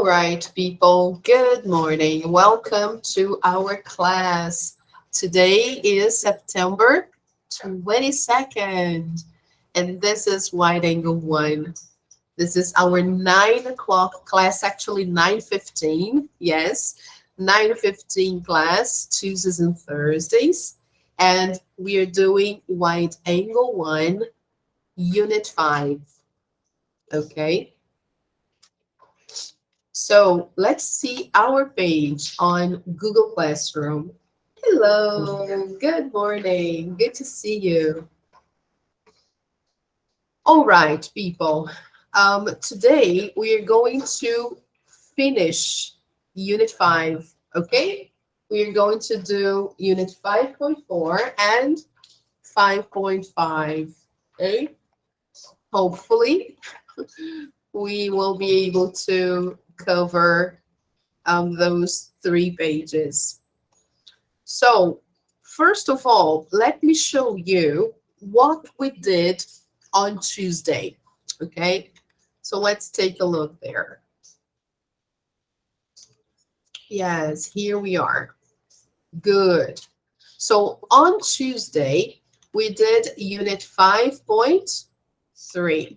All right, people, good morning. Welcome to our class. Today is September 22nd, and this is Wide Angle 1. This is our 9 o'clock class, actually 9:15. Yes, 9:15 class, Tuesdays and Thursdays. And we are doing Wide Angle 1, Unit 5. Okay. So let's see our page on Google Classroom. Hello, good morning. Good to see you. All right, people. Today we are going to finish Unit 5, okay? We are going to do Unit 5.4 and 5.5, okay? Hopefully, we will be able to cover those 3 pages. So, first of all, let me show you what we did on Tuesday. Okay, so let's take a look there. Yes, here we are. Good. So on Tuesday, we did Unit 5.3,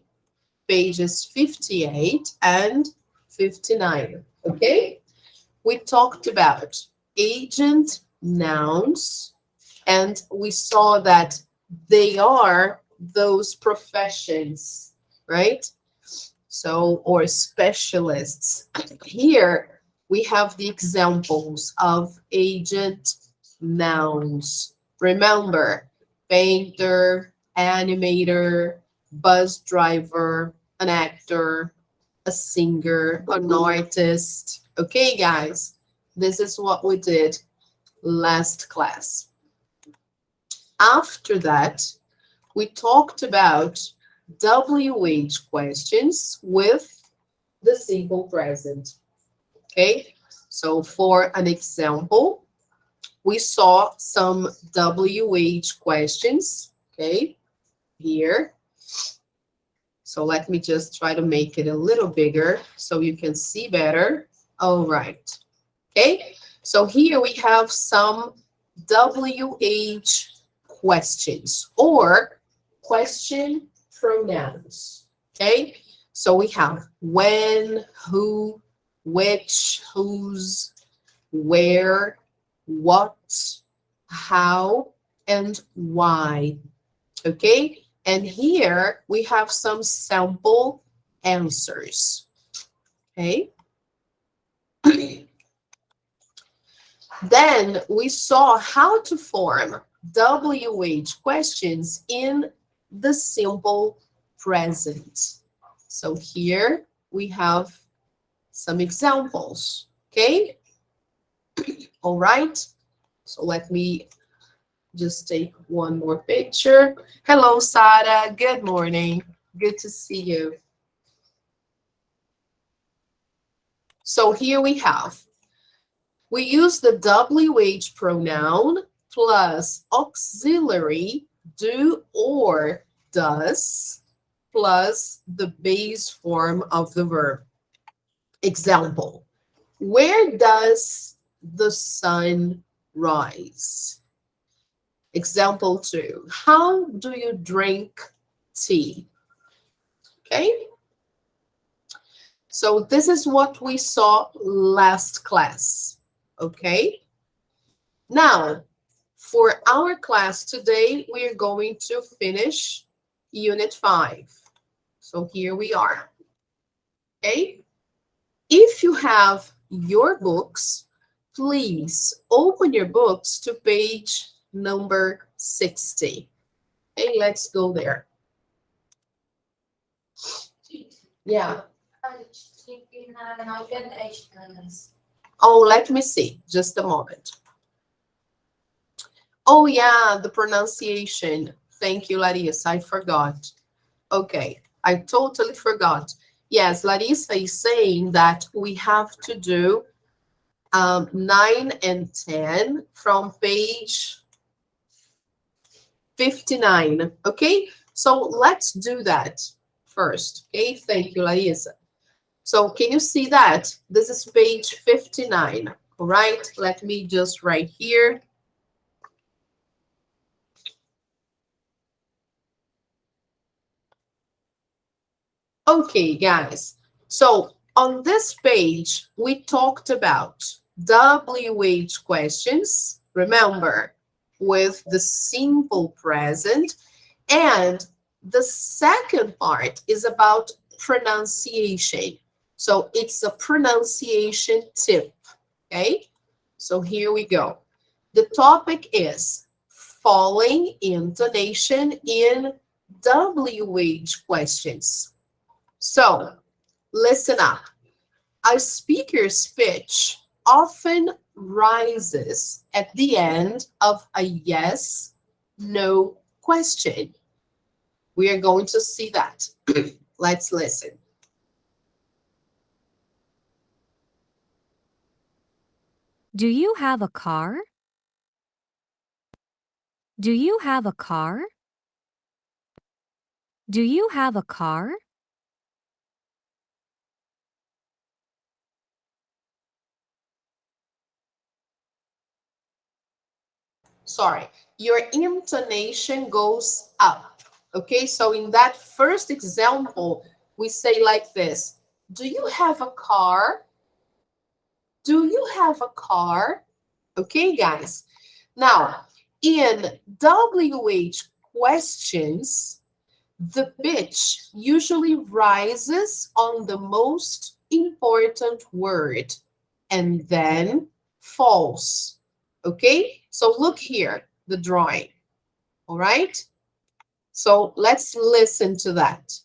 pages 58 and 59. Okay, we talked about agent nouns, and we saw that they are those professions, right? So, or specialists. Here we have the examples of agent nouns. Remember, painter, animator, bus driver, an actor, a singer, an artist. Okay, guys, this is what we did last class. After that, we talked about WH questions with the simple present. Okay, so for an example, we saw some WH questions. Okay, here. So let me just try to make it a little bigger so you can see better. All right. Okay, so here we have some WH questions or question pronouns. Okay, so we have when, who, which, whose, where, what, how, and why. Okay, and here we have some sample answers. Okay. Then we saw how to form WH questions in the simple present. So here we have some examples. Okay. All right. So let me just take one more picture. Hello, Sada. Good morning. Good to see you. So here we have, we use the WH pronoun plus auxiliary do or does plus the base form of the verb. Example, where does the sun rise? Example 2, how do you drink tea? Okay. So this is what we saw last class. Okay. Now, for our class today, we are going to finish Unit 5. So here we are. Okay. If you have your books, please open your books to page number 60. Okay, let's go there. Yeah. Oh, let me see. Just a moment. Oh, yeah, the pronunciation. Thank you, Larissa. I forgot. Okay, I totally forgot. Yes, Larissa is saying that we have to do 9 and 10 from page 59. Okay, so let's do that first. Okay, thank you, Larissa. So can you see that? This is page 59. All right, let me just write here. Okay, guys. So on this page, we talked about WH questions, remember, with the simple present. And the second part is about pronunciation. So it's a pronunciation tip, okay? So here we go. The topic is falling intonation in WH questions. So listen up. A speaker's pitch often rises at the end of a yes, no question. We are going to see that. Let's listen. Do you have a car? Do you have a car? Do you have a car? Sorry, your intonation goes up. Okay, so in that first example, we say like this. Do you have a car? Do you have a car? Okay, guys. Now, in WH questions, the pitch usually rises on the most important word and then falls. Okay, so look here, the drawing. All right, so let's listen to that.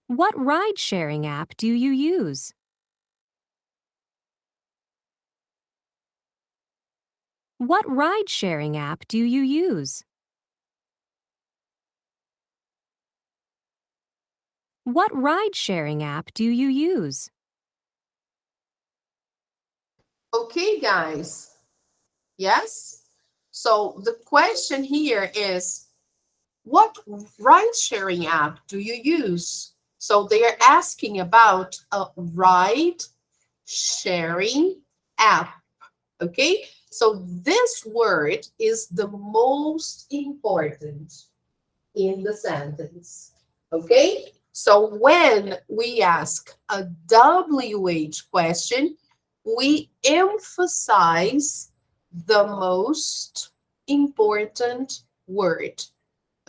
What ride-sharing app do you use? What ride-sharing app do you use? What ride-sharing app do you use? Okay, guys. Yes? So the question here is, what ride-sharing app do you use? So they are asking about a ride-sharing app. Okay? So this word is the most important in the sentence. Okay? So when we ask a WH question, we emphasize the most important word.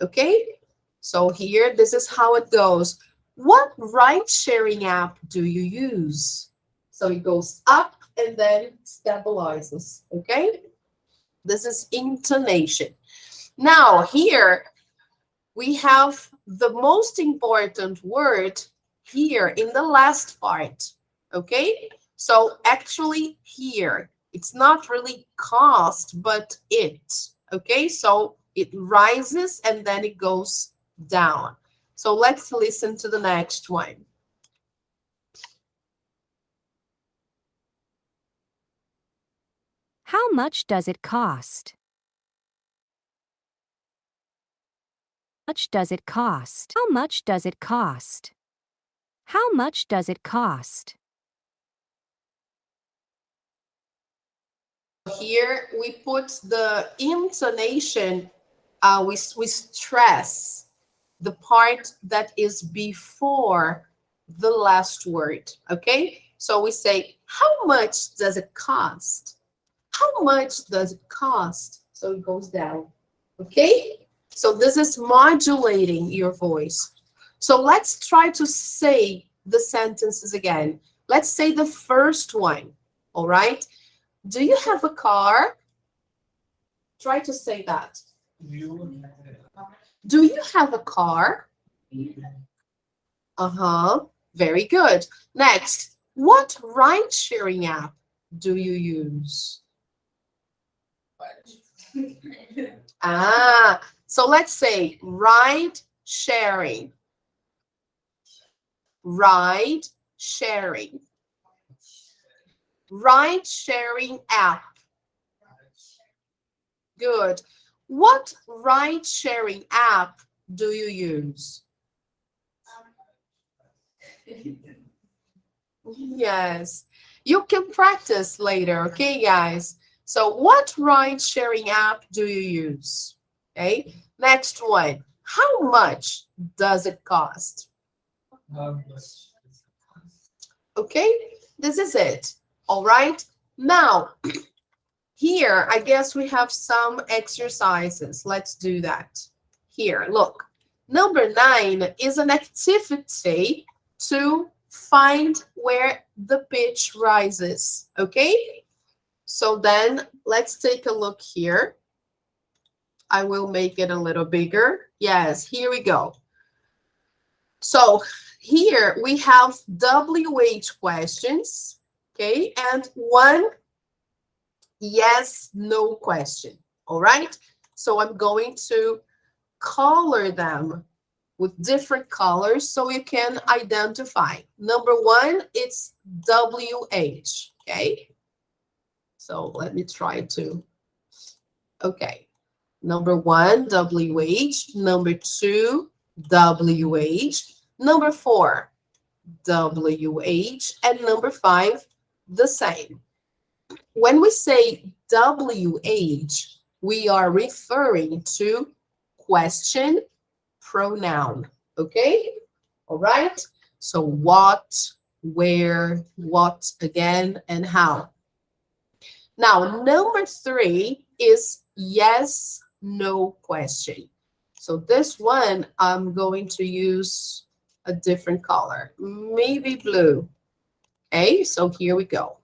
Okay? So here, this is how it goes. What ride-sharing app do you use? So it goes up and then stabilizes. Okay? This is intonation. Now, here, we have the most important word here in the last part, okay? So actually here, it's not really cost, but it, okay? So it rises and then it goes down. So let's listen to the next one. How much does it cost? How much does it cost? How much does it cost? How much does it cost? Here we put the intonation, we stress the part that is before the last word, okay? So we say, how much does it cost? How much does it cost? So it goes down, okay? So this is modulating your voice. So let's try to say the sentences again. Let's say the first one, all right? Do you have a car? Try to say that. Do you have a car? Uh-huh. Very good. Next, what ride-sharing app do you use? Ah, so let's say ride sharing. Ride sharing. Ride sharing app. Good. What ride-sharing app do you use? Yes, you can practice later, okay, guys? So what ride-sharing app do you use? Okay, next one. How much does it cost? Okay, this is it. All right. Now, here, I guess we have some exercises. Let's do that. Here, look. Number 9 is an activity to find where the pitch rises. Okay? So then let's take a look here. I will make it a little bigger. Yes, here we go. So here we have WH questions, okay, and one yes, no question, all right? So I'm going to color them with different colors so you can identify. Number 1, it's WH, okay? So let me try to, okay. Number 1, WH. Number 2, WH. Number 4, WH. And number 5, the same. When we say WH, we are referring to question pronoun. Okay? All right? So what, where, what again, and how. Now, number 3 is yes, no question. So this one, I'm going to use a different color, maybe blue. Okay, so here we go.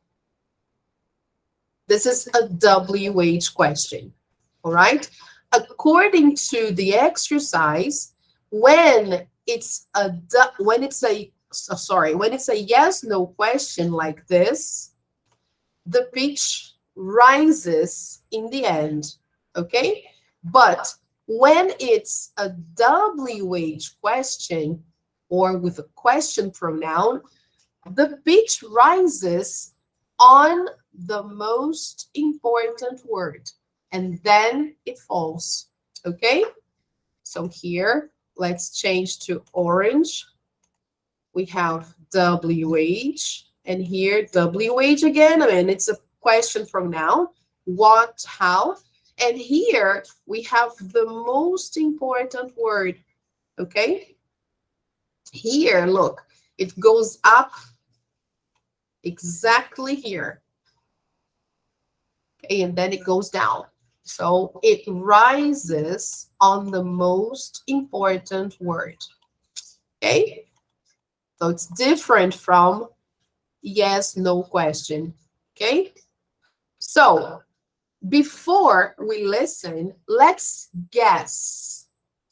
This is a WH question, all right? According to the exercise, when it's a yes no question like this, the pitch rises in the end, okay? But when it's a WH question or with a question pronoun, the pitch rises on the most important word and then it falls, okay? So here, let's change to orange. We have WH and here WH again. I mean, it's a question pronoun. What, how? And here we have the most important word, okay? Here, look, it goes up exactly here. Okay, and then it goes down. So it rises on the most important word. Okay? So it's different from yes, no question. Okay? So before we listen, let's guess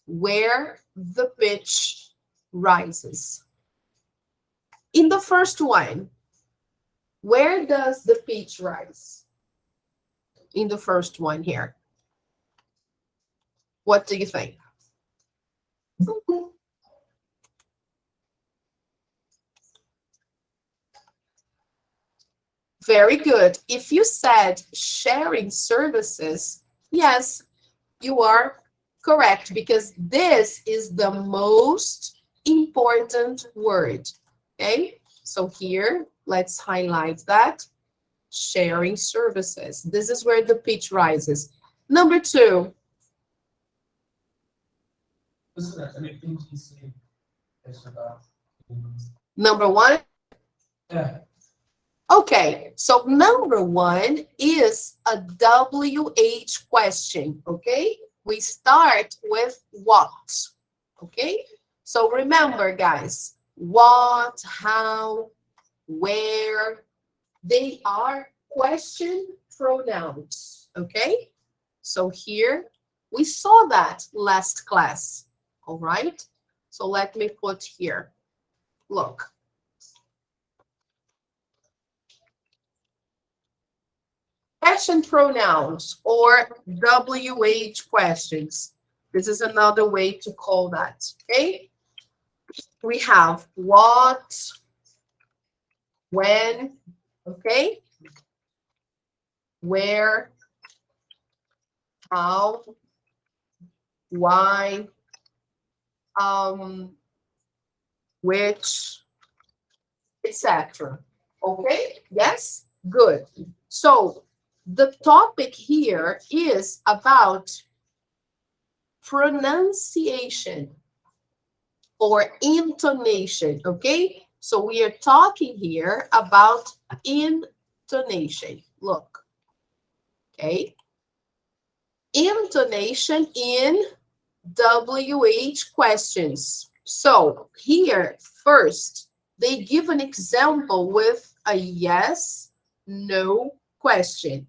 where the pitch rises. In the first one, where does the pitch rise? In the first one here. What do you think? Very good. If you said sharing services, yes, you are correct because this is the most important word. Okay, so here, let's highlight that. Sharing services. This is where the pitch rises. Number 2. Number 1. Okay, so number 1 is a WH question, okay? We start with what, okay? So remember, guys, what, how, where, they are question pronouns, okay? So here, we saw that last class, all right? So let me put here, look. Question pronouns or WH questions. This is another way to call that, okay? We have what, when, okay? Where, how, why, which, etc. Okay? Yes? Good. So the topic here is about pronunciation or intonation. Okay? So we are talking here about intonation. Look. Okay? Intonation in WH questions. So here, first, they give an example with a yes, no question.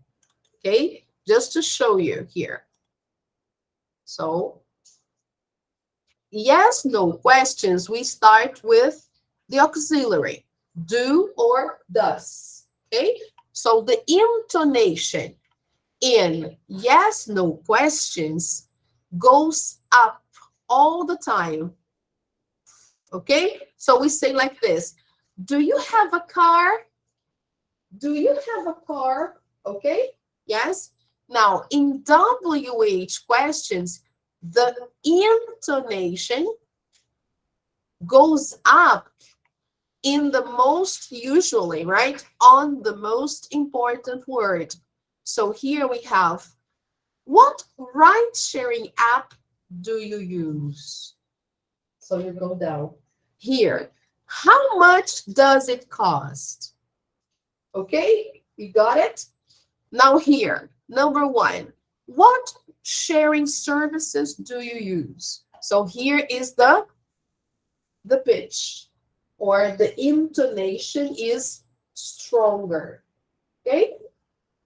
Okay, just to show you here. So, yes, no questions, we start with the auxiliary, do or does. Okay, so the intonation in yes, no questions goes up all the time. Okay, so we say like this: do you have a car? Do you have a car? Okay, yes. Now, in WH questions, the intonation goes up in the most usually, right? On the most important word. So here we have, what ride-sharing app do you use? So you go down here. How much does it cost? Okay, you got it? Now here, number one, what sharing services do you use? So here is the pitch, or the intonation is stronger. Okay,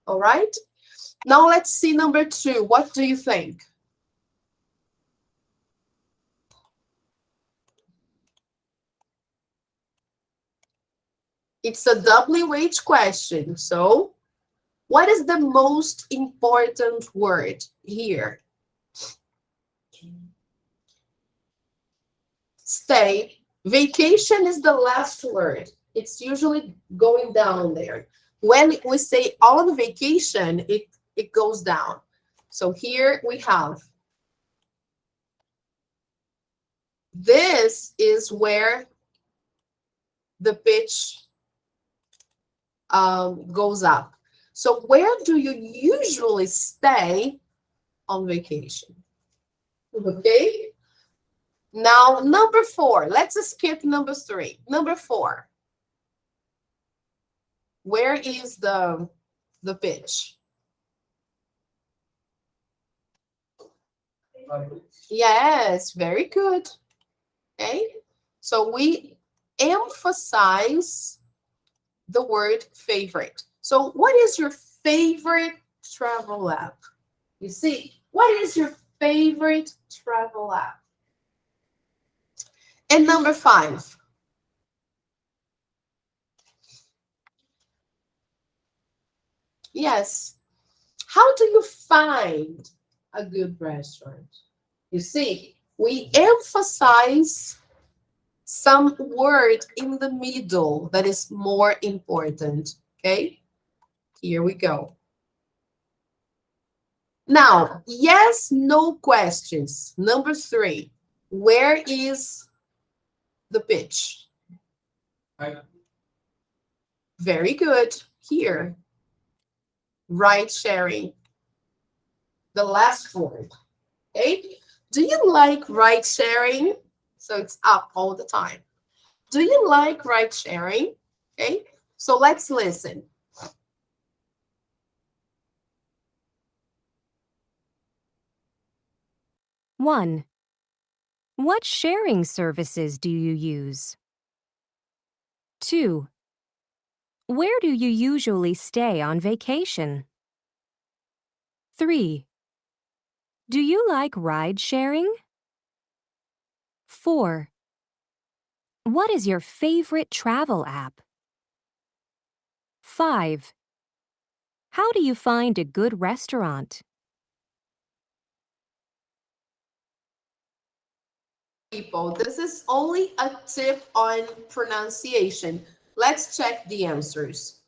all right. Now let's see number two. What do you think? It's a WH question. So what is the most important word here? Stay. Vacation is the last word. It's usually going down there. When we say on vacation, it goes down. So here we have, this is where the pitch goes up. So where do you usually stay on vacation? Okay. Now, number four. Let's skip number three. Number four. Where is the pitch? Yes, very good. Okay. So we emphasize the word favorite. So what is your favorite travel app? You see, what is your favorite travel app? And number five. Yes. How do you find a good restaurant? You see, we emphasize some word in the middle that is more important. Okay, here we go. Now, yes, no questions. Number three, where is the pitch? Very good. Here, ride sharing. The last word. Okay, do you like ride sharing? So it's up all the time. Do you like ride sharing? Okay, so let's listen. One. What sharing services do you use? 2. Where do you usually stay on vacation? 3. Do you like ride sharing? 4. What is your favorite travel app? 5. How do you find a good restaurant? People, this is only a tip on pronunciation. Let's check the answers.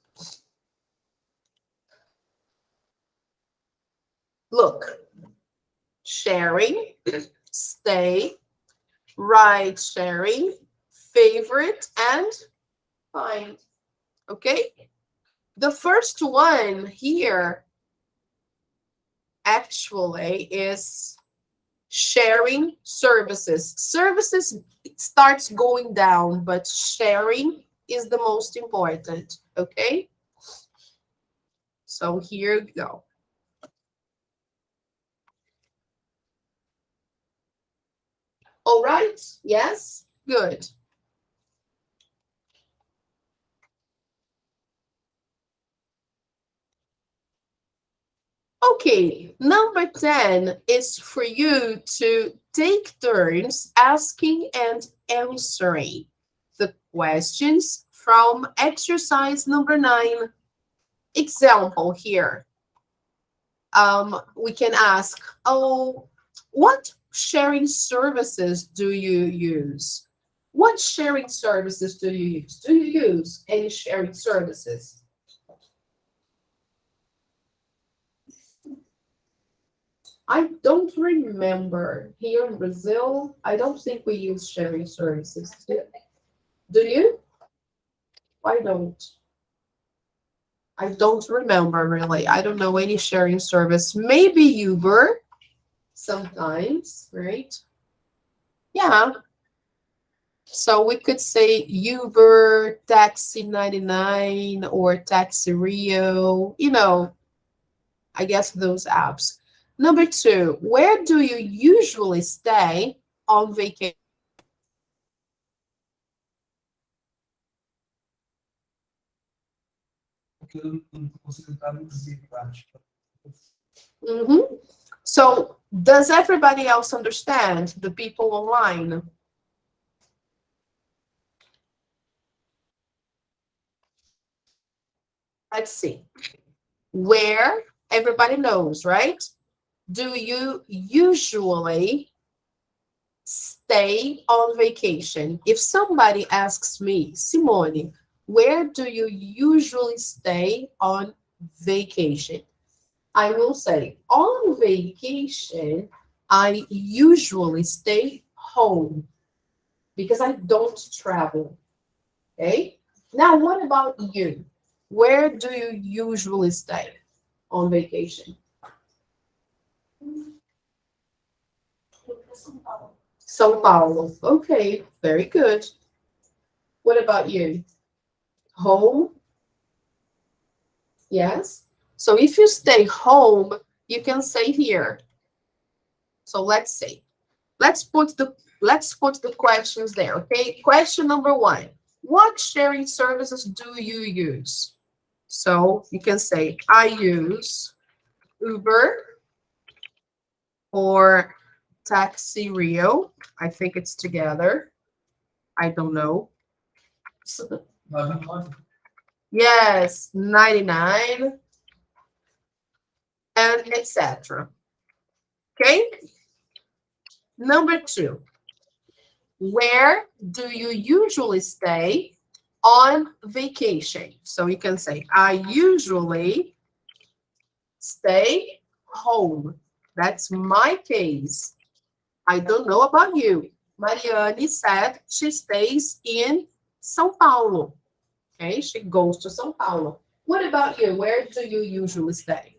Look, sharing, stay, ride sharing, favorite, and find. Okay? The first one here actually is sharing services. Services starts going down, but sharing is the most important. Okay? So here we go. All right? Yes? Good. Okay, number 10 is for you to take turns asking and answering the questions from exercise number 9. Example here. We can ask, oh, what sharing services do you use? What sharing services do you use? Do you use any sharing services? I don't remember. Here in Brazil, I don't think we use sharing services. Do you? I don't. I don't remember really. I don't know any sharing service. Maybe Uber sometimes, right? Yeah. So we could say Uber, Taxi 99, or Taxi Rio, I guess those apps. Number 2, where do you usually stay on vacation? Mhm. So, does everybody else understand, the people online? Let's see. Where, everybody knows, right? Do you usually stay on vacation? If somebody asks me, Simone, where do you usually stay on vacation? I will say, on vacation, I usually stay home because I don't travel. Okay? Now, what about you? Where do you usually stay on vacation? São Paulo. Okay, very good. What about you? Home? Yes. So if you stay home, you can say here. So let's see. Let's put the questions there, okay? Question number 1. What sharing services do you use? So you can say, I use Uber or Taxi Rio. I think it's together. I don't know. Yes, 99 and etc. Okay? Number 2. Where do you usually stay on vacation? So you can say, I usually stay home. That's my case. I don't know about you. Mariane said she stays in São Paulo. Okay, she goes to São Paulo. What about you? Where do you usually stay?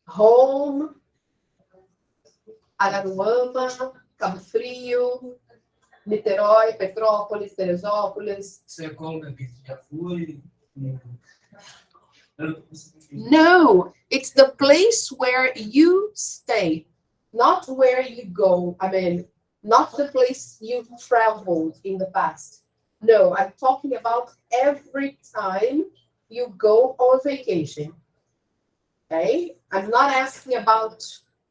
Home, Araruama, Cabo Frio, Niterói, Petrópolis, Teresópolis. No, it's the place where you stay, not where you go. I mean, not the place you traveled in the past. No, I'm talking about every time you go on vacation. Okay? I'm not asking about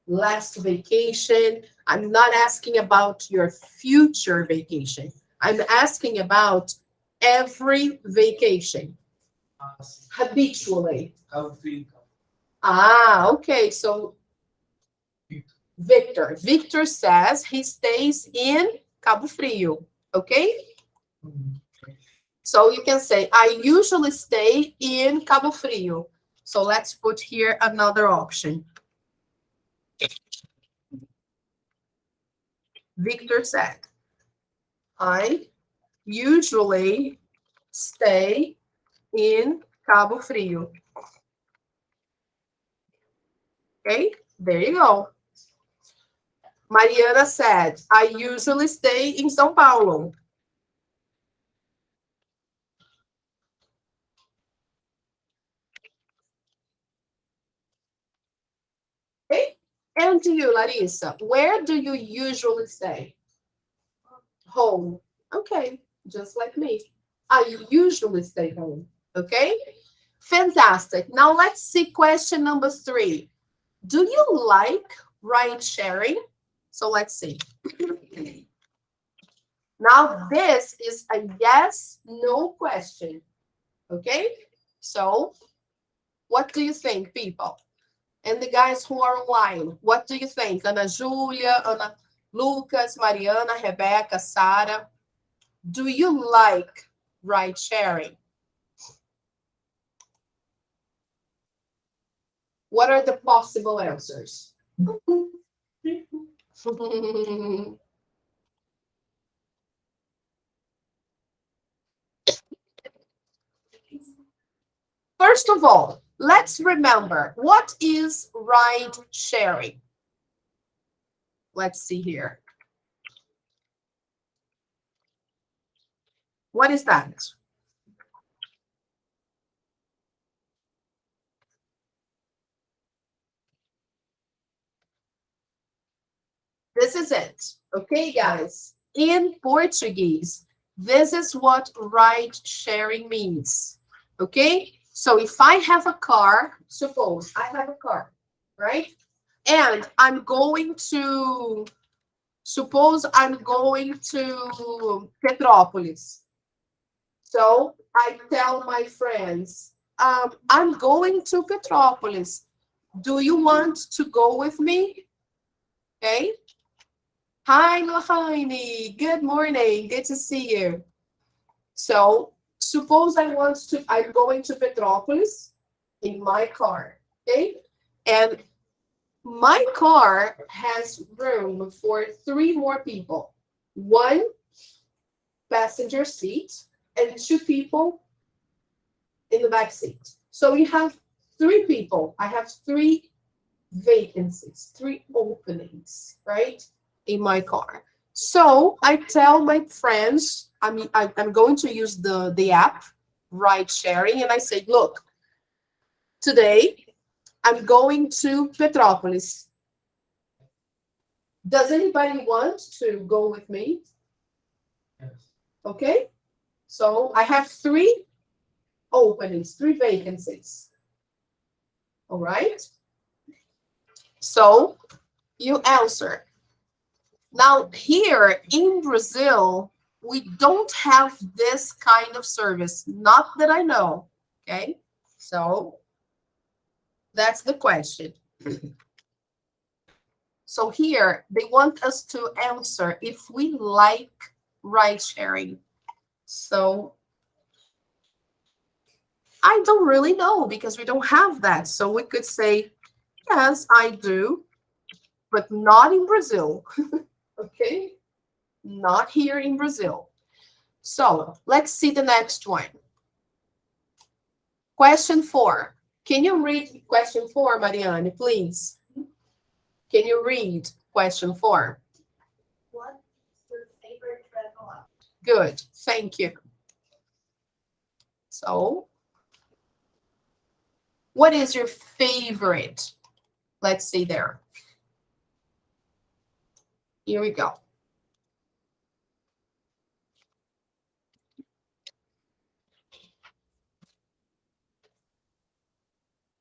last vacation. I'm not asking about your future vacation. I'm asking about every vacation habitually. Ah, okay. So Victor says he stays in Cabo Frio. Okay? So you can say, I usually stay in Cabo Frio. So let's put here another option. Victor said, I usually stay in Cabo Frio. Okay, there you go. Mariana said, I usually stay in São Paulo. Okay, and to you, Larissa, where do you usually stay? Home. Okay, just like me. I usually stay home. Okay, fantastic. Now let's see question number 3. Do you like ride sharing? So let's see. Now this is a yes, no question. Okay, so what do you think, people? And the guys who are online, what do you think? Ana Júlia, Ana Lucas, Mariana, Rebecca, Sarah. Do you like ride sharing? What are the possible answers? First of all, let's remember, what is ride sharing? Let's see here. What is that? This is it. Okay, guys. In Portuguese, this is what ride sharing means. Okay? So if I have a car, suppose I have a car, right? And suppose I'm going to Petrópolis. So I tell my friends, I'm going to Petrópolis. Do you want to go with me? Okay. Hi, Lahaini. Good morning. Good to see you. So suppose I'm going to Petrópolis in my car. Okay. And my car has room for 3 more people. 1 passenger seat and 2 people in the back seat. So we have 3 people. I have 3 vacancies, 3 openings, right, in my car. So I tell my friends, I'm going to use the app, ride sharing, and I say, look, today I'm going to Petrópolis. Does anybody want to go with me? Okay. So I have 3 openings, 3 vacancies. All right. So you answer. Now here in Brazil, we don't have this kind of service, not that I know. Okay. So that's the question. So here they want us to answer if we like ride sharing. So I don't really know because we don't have that. So we could say, yes, I do, but not in Brazil. Okay, not here in Brazil. So let's see the next one. Question 4. Can you read question 4, Marianne, please? Can you read question 4? What's your favorite travel app? Good, thank you. So, what is your favorite? Let's see there. Here we go.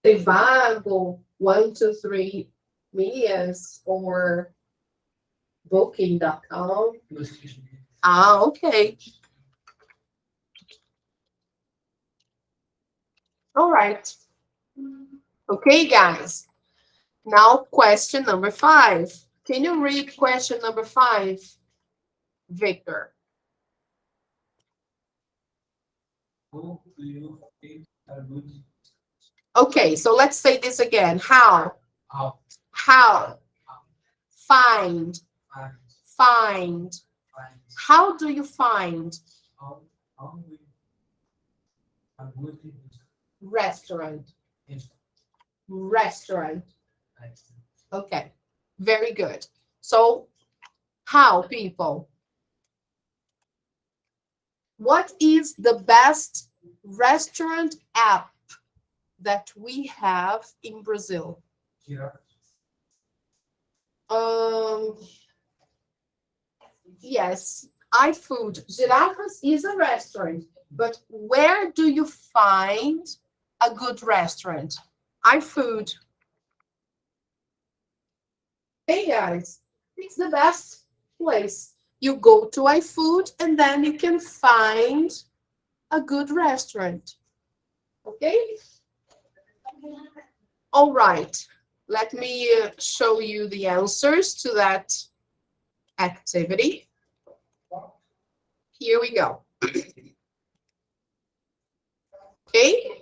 Trivago, 123 Milhas, or Booking.com. Ah, okay. All right. Okay, guys. Now, question number 5. Can you read question number 5, Victor? Okay, so let's say this again. How? How? How? Find. Find. Find. Find. How do you find? How we a good Restaurant. restaurant. Restaurant. Okay, very good. So, how, people? What is the best restaurant app that we have in Brazil? Um, yes, iFood. Girafas is a restaurant, but where do you find a good restaurant? iFood. Hey guys, it's the best place. You go to iFood and then you can find a good restaurant. Okay? All right. Let me show you the answers to that activity. Here we go. Okay?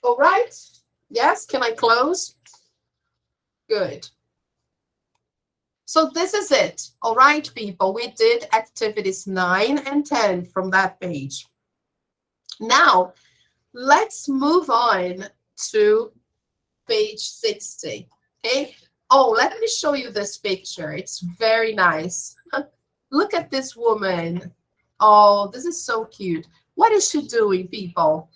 All right. Yes, can I close? Good. So this is it. All right, people. We did activities 9 and 10 from that page. Now, let's move on to page 60. Okay. Oh, let me show you this picture. It's very nice. Look at this woman. Oh, this is so cute. What is she doing, people?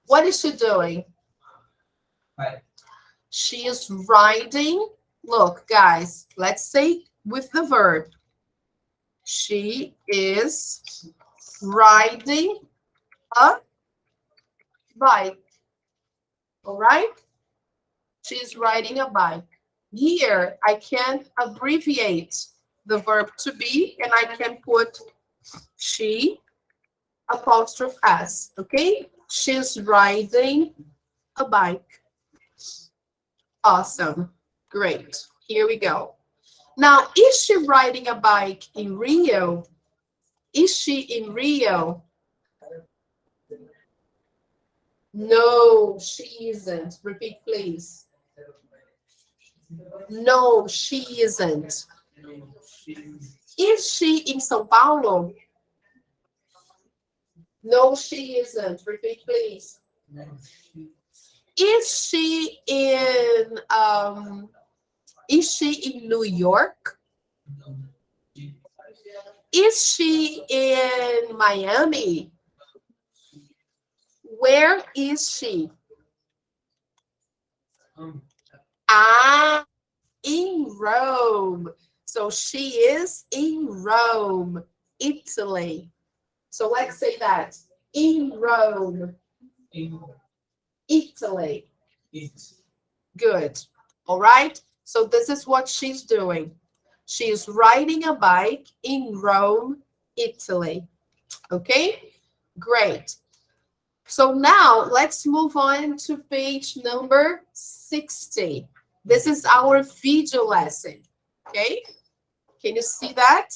What is she doing? Right. She is riding. Look, guys, let's say with the verb. She is riding a bike. All right? She's riding a bike. Here, I can abbreviate the verb to be, and I can put she apostrophe s. Okay? She's riding a bike. Awesome. Great. Here we go. Now, is she riding a bike in Rio? Is she in Rio? No, she isn't. Repeat, please. No, she isn't. Is she in São Paulo? No, she isn't. Repeat, please. Is she in New York? Is she in Miami? Where is she? Ah, in Rome. So she is in Rome, Italy. So let's say that. In Rome, In Italy. it. Good. All right. So this is what she's doing. She's riding a bike in Rome, Italy. Okay, great. So now let's move on to page number 60. This is our video lesson. Okay, can you see that?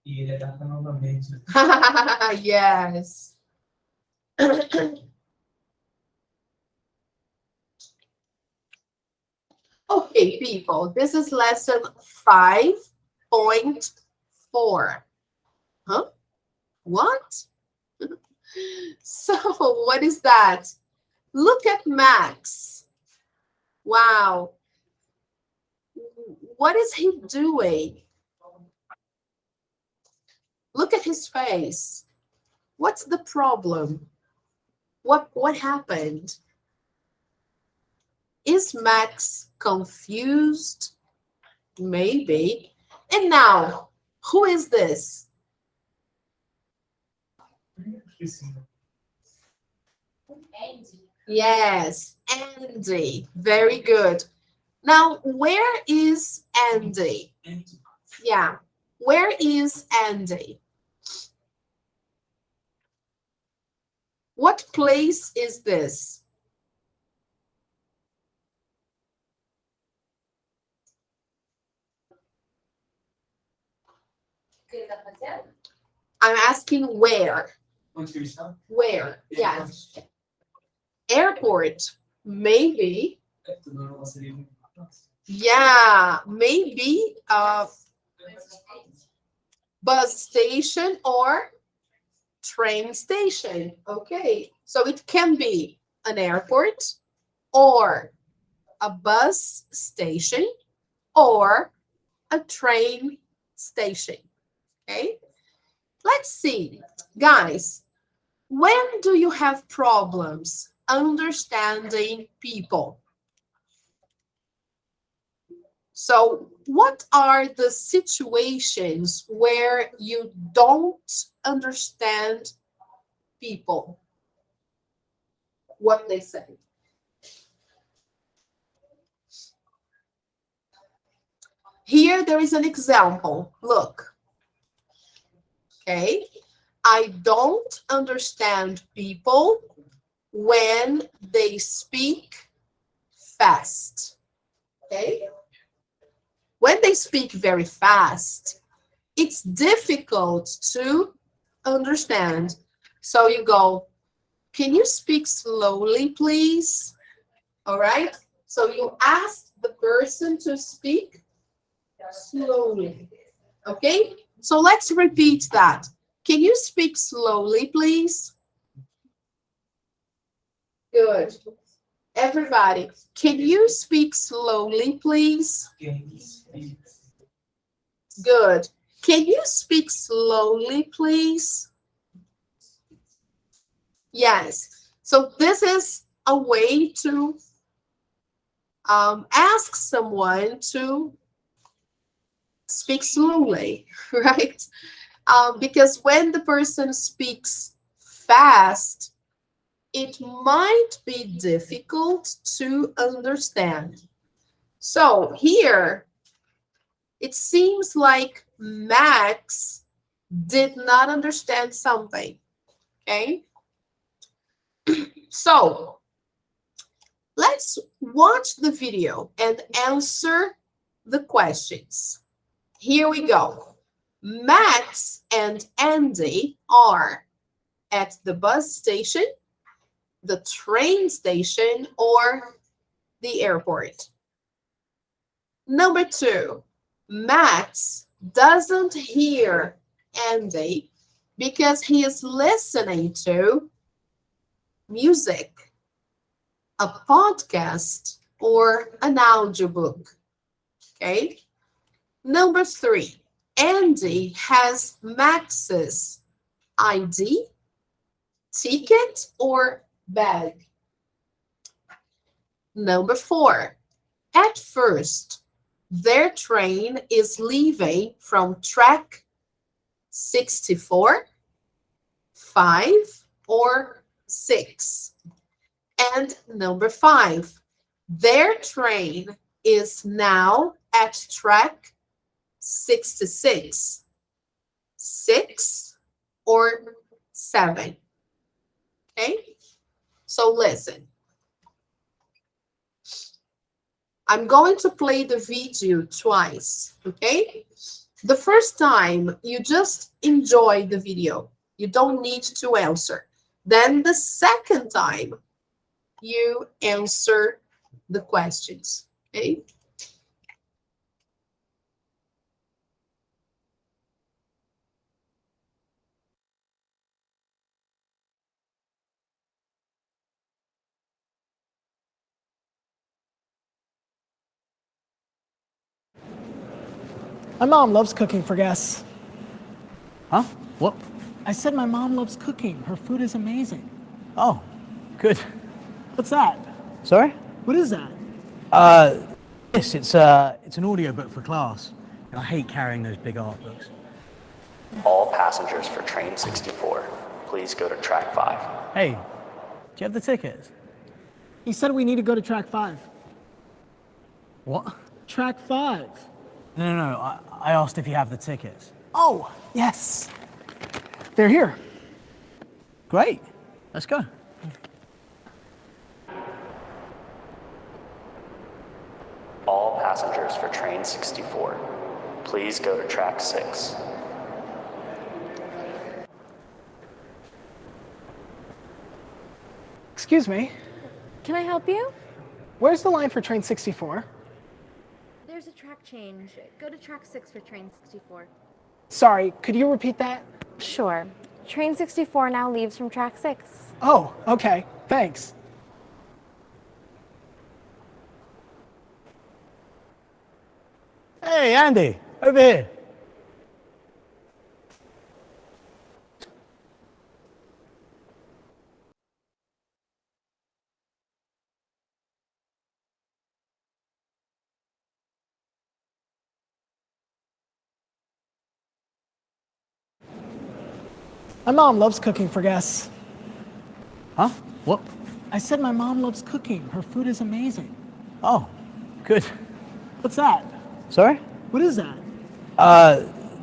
E ele adapta novamente. Yes. Okay, people, this is lesson 5.4. Huh? What? So, what is that? Look at Max. Wow. What is he doing? Look at his face. What's the problem? What happened? Is Max confused? Maybe. And now, who is this? Yes, Andy. Very good. Now, where is Andy? Yeah, where is Andy? What place is this? I'm asking where. Where? Yeah. Airport. Maybe. Yeah, maybe bus station or train station. Okay, so it can be an airport or a bus station or a train station. Okay, let's see. Guys, when do you have problems understanding people? So what are the situations where you don't understand people? What they say? Here there is an example. Look. Okay. I don't understand people when they speak fast. Okay. When they speak very fast, it's difficult to understand. So you go, can you speak slowly, please? All right. So you ask the person to speak slowly. Okay. So let's repeat that. Can you speak slowly, please? Good. Everybody, can you speak slowly, please? Good. Can you speak slowly, please? Yes. So this is a way to ask someone to speak slowly, right? Because when the person speaks fast, it might be difficult to understand. So here, it seems like Max did not understand something, okay? So let's watch the video and answer the questions. Here we go. Max and Andy are at the bus station, the train station, or the airport. Number 2, Max doesn't hear Andy because he is listening to music, a podcast, or an audiobook. Okay. Number 3, Andy has Max's ID, ticket, or bag. Number 4, at first, their train is leaving from track 64, 5, or 6. And number 5, their train is now at track 66, 6, or 7. Okay? So listen. I'm going to play the video twice, okay? The first time, you just enjoy the video. You don't need to answer. Then the second time, you answer the questions, okay? My mom loves cooking for guests. Huh? What? I said my mom loves cooking. Her food is amazing. Oh, good. What's that? Sorry? What is that? Yes, it's an audiobook for class. I hate carrying those big art books. All passengers for train 64, please go to track 5. Hey, do you have the tickets? He said we need to go to track 5. What? Track 5. No, I asked if you have the tickets. Oh, yes. They're here. Great. Let's go. All passengers for train 64, please go to track 6. Excuse me. Can I help you? Where's the line for train 64? There's a track change. Go to track 6 for train 64. Sorry, could you repeat that? Sure. Train 64 now leaves from track 6. Oh, okay. Thanks. Hey, Andy, over here. My mom loves cooking for guests. Huh? What? I said my mom loves cooking. Her food is amazing. Oh, good. What's that? Sorry? What is that?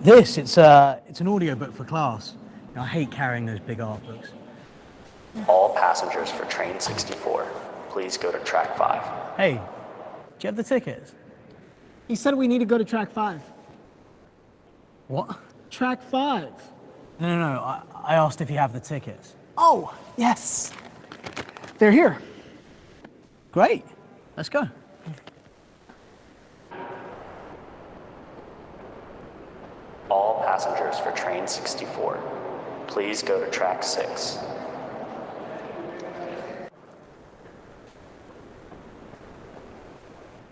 It's an audiobook for class. I hate carrying those big art books. All passengers for train 64, please go to track 5. Hey, do you have the tickets? He said we need to go to track 5. What? Track 5. No. I asked if you have the tickets. Oh, yes. They're here. Great. Let's go. All passengers for train 64, please go to track 6.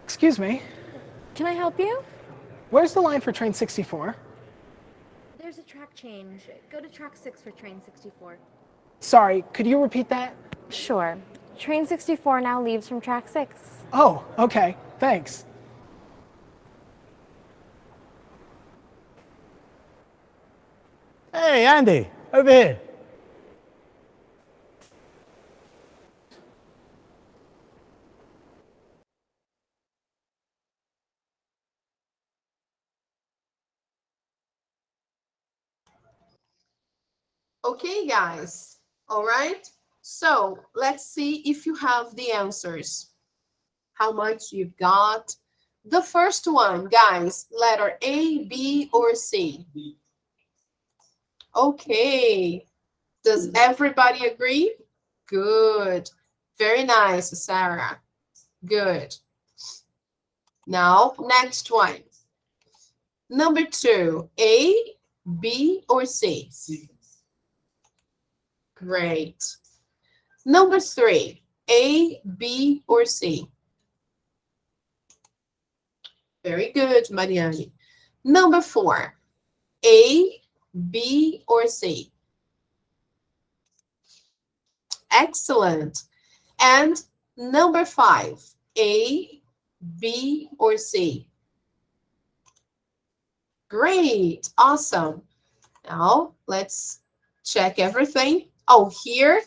Excuse me. Can I help you? Where's the line for train 64? There's a track change. Go to track 6 for train 64. Sorry, could you repeat that? Sure. Train 64 now leaves from track 6. Oh, okay. Thanks. Hey, Andy, over here. Okay, guys. All right. So let's see if you have the answers. How much you've got. The first one, guys, letter A, B, or C? Okay. Does everybody agree? Good. Very nice, Sarah. Good. Now, next one. Number 2, A, B, or C? Great. Number 3, A, B, or C? Very good, Mariane. Number 4, A, B, or C? Excellent. And number 5, A, B, or C? Great. Awesome. Now, let's check everything. Oh, here,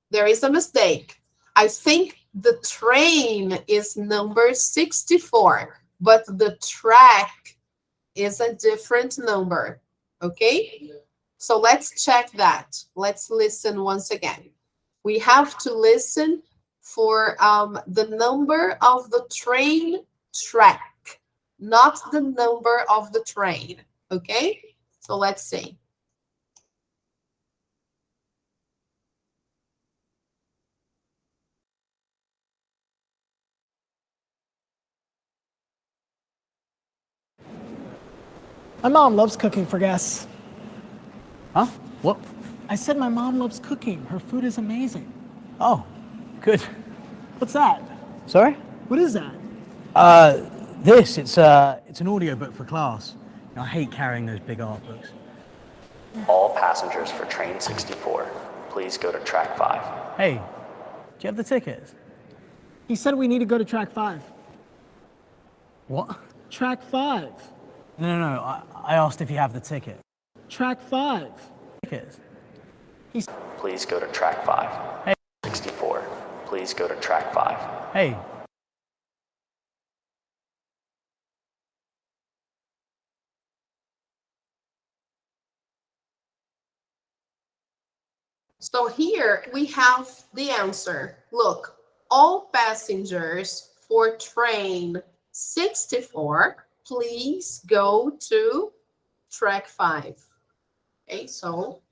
there is a mistake. I think the train is number 64, but the track is a different number. Okay? So let's check that. Let's listen once again. We have to listen for the number of the train track, not the number of the train. Okay? So let's see. My mom loves cooking for guests. Huh? What? I said my mom loves cooking. Her food is amazing. Oh, good. What's that? Sorry? What is that? It's an audiobook for class. I hate carrying those big art books. All passengers for train 64, please go to track 5. Hey, do you have the tickets? He said we need to go to track 5. What? Track 5. No. I asked if you have the ticket. Track 5. Tickets? Please go to track 5. Hey. 64, please go to track 5. Hey, So here we have the answer. Look, all passengers for train 64, please go to track 5. Okay, so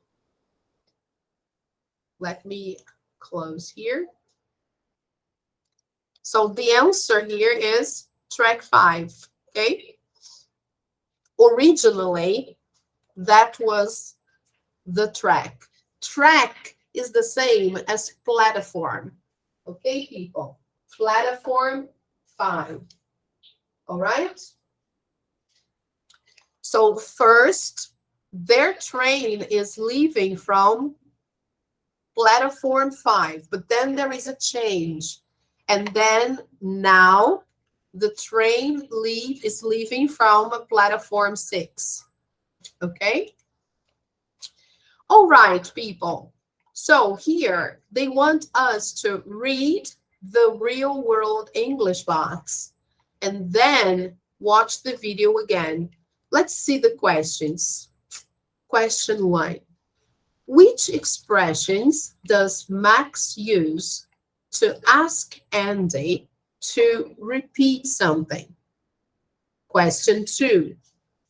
let me close here. So the answer here is track 5, okay? Originally, that was the track. Track is the same as platform. Okay, people? Platform 5. All right? So first, their train is leaving from platform 5, but then there is a change. And then now the train is leaving from platform 6. Okay? All right, people. So here they want us to read the real world English box and then watch the video again. Let's see the questions. Question 1. Which expressions does Max use to ask Andy to repeat something? Question 2.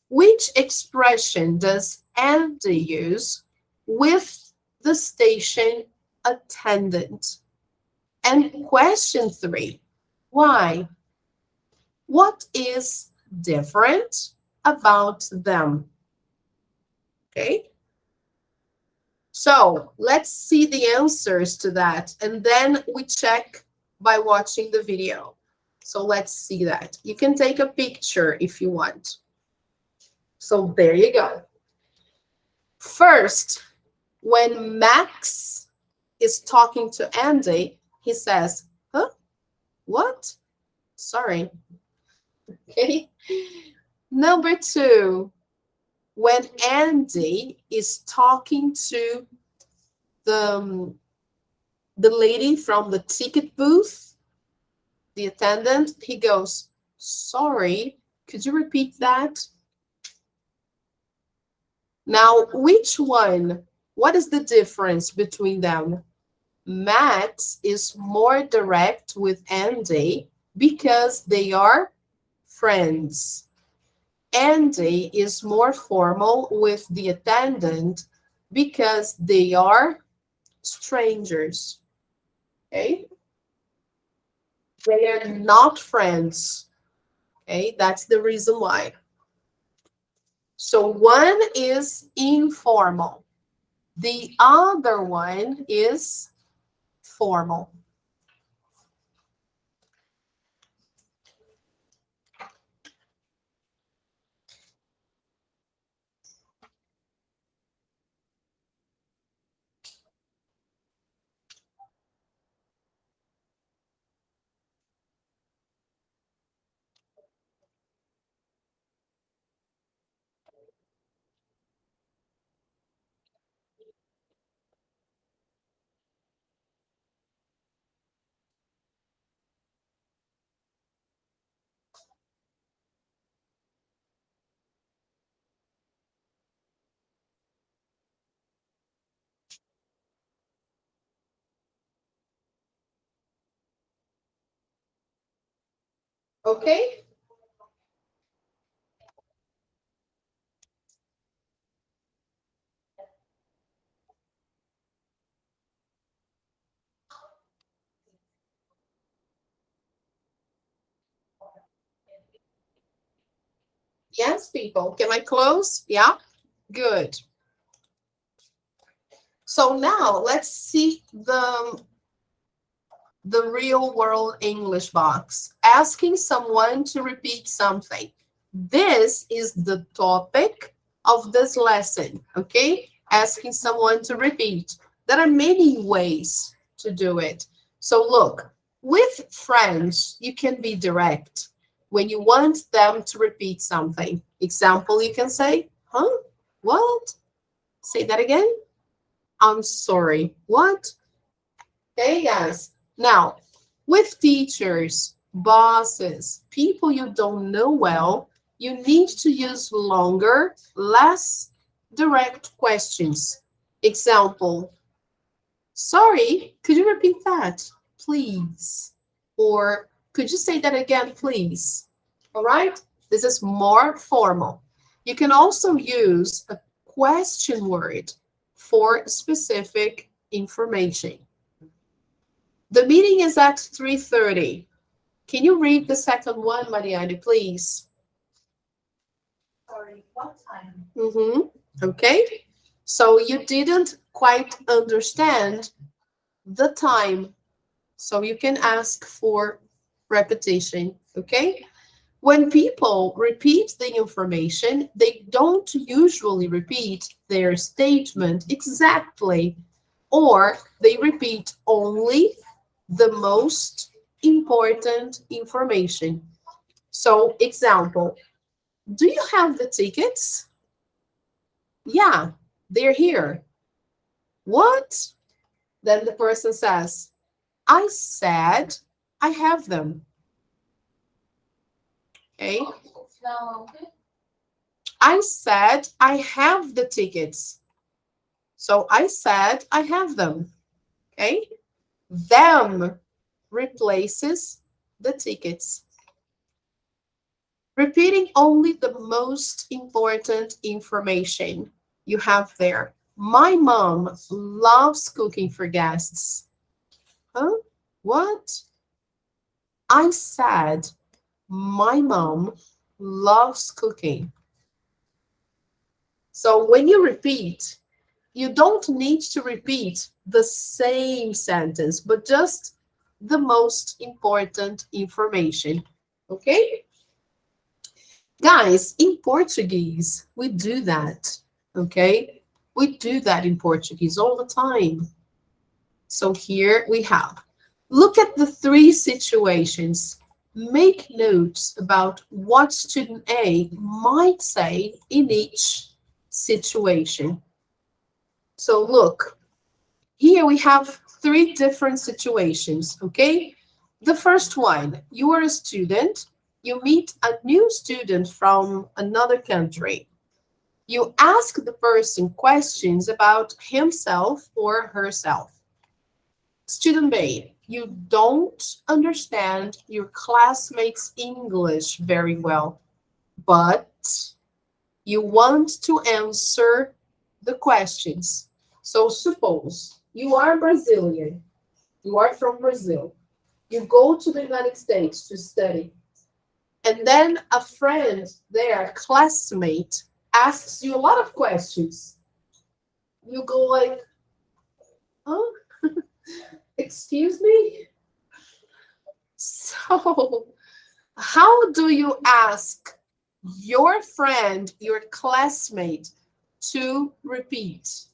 Which expression does Andy use with the station attendant? And question 3. Why? What is different about them? Okay. So let's see the answers to that. And then we check by watching the video. So let's see that. You can take a picture if you want. So there you go. First, when Max is talking to Andy, he says, huh? What? Sorry. Okay. Number 2, when Andy is talking to the lady from the ticket booth, the attendant, he goes, sorry, could you repeat that? Now, which one? What is the difference between them? Max is more direct with Andy because they are friends. Andy is more formal with the attendant because they are strangers. Okay? They are not friends. Okay? That's the reason why. So one is informal. The other one is formal. Okay? Yes, people. Can I close? Yeah? Good. So now let's see the real world English box. Asking someone to repeat something. This is the topic of this lesson, okay? Asking someone to repeat. There are many ways to do it. So look, with friends, you can be direct when you want them to repeat something. Example, you can say, huh? What? Say that again. I'm sorry. What? Okay, guys. Now, with teachers, bosses, people you don't know well, you need to use longer, less direct questions. Example, Sorry, could you repeat that, please? Or could you say that again, please? All right, this is more formal. You can also use a question word for specific information. The meeting is at 3:30. Can you read the second one, Mariane, please? Sorry, what time? Okay, so you didn't quite understand the time, so you can ask for repetition, okay? When people repeat the information, they don't usually repeat their statement exactly, or they repeat only the most important information. So, example, do you have the tickets? Yeah, they're here. What? Then the person says, I said I have them. Okay. No. I said I have the tickets. So I said I have them. Okay. Them replaces the tickets. Repeating only the most important information you have there. My mom loves cooking for guests. Huh? What? I said my mom loves cooking. So when you repeat, you don't need to repeat the same sentence, but just the most important information. Okay? Guys, in Portuguese, we do that. Okay? We do that in Portuguese all the time. So here we have. Look at the three situations. Make notes about what student A might say in each situation. So look, here we have three different situations, okay? The first one, you are a student, you meet a new student from another country. You ask the person questions about himself or herself. Student B, you don't understand your classmates' English very well, but you want to answer the questions. So suppose you are Brazilian, you are from Brazil, you go to the United States to study, and then a friend there, classmate, asks you a lot of questions. You go like, huh? Excuse me? So, how do you ask your friend, your classmate, to repeat?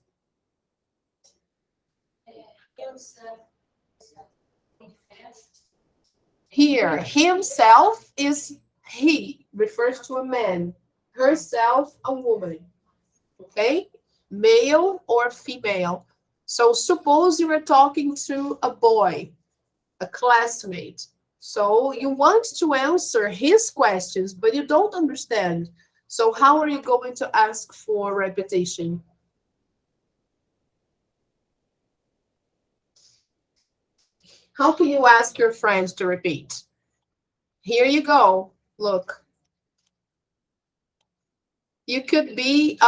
Here, himself is he, refers to a man. Herself, a woman. Okay? Male or female. So suppose you are talking to a boy, a classmate. So you want to answer his questions, but you don't understand. So how are you going to ask for repetition? How can you ask your friends to repeat? Here you go. Look. You could be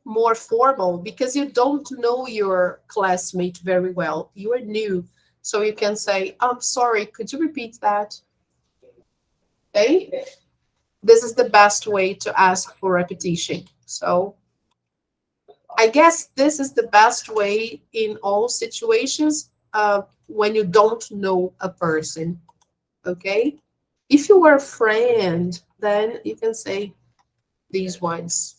more formal because you don't know your classmate very well. You are new. So you can say, I'm sorry, could you repeat that? Okay. This is the best way to ask for repetition. So I guess this is the best way in all situations when you don't know a person. Okay. If you are a friend, then you can say these ones.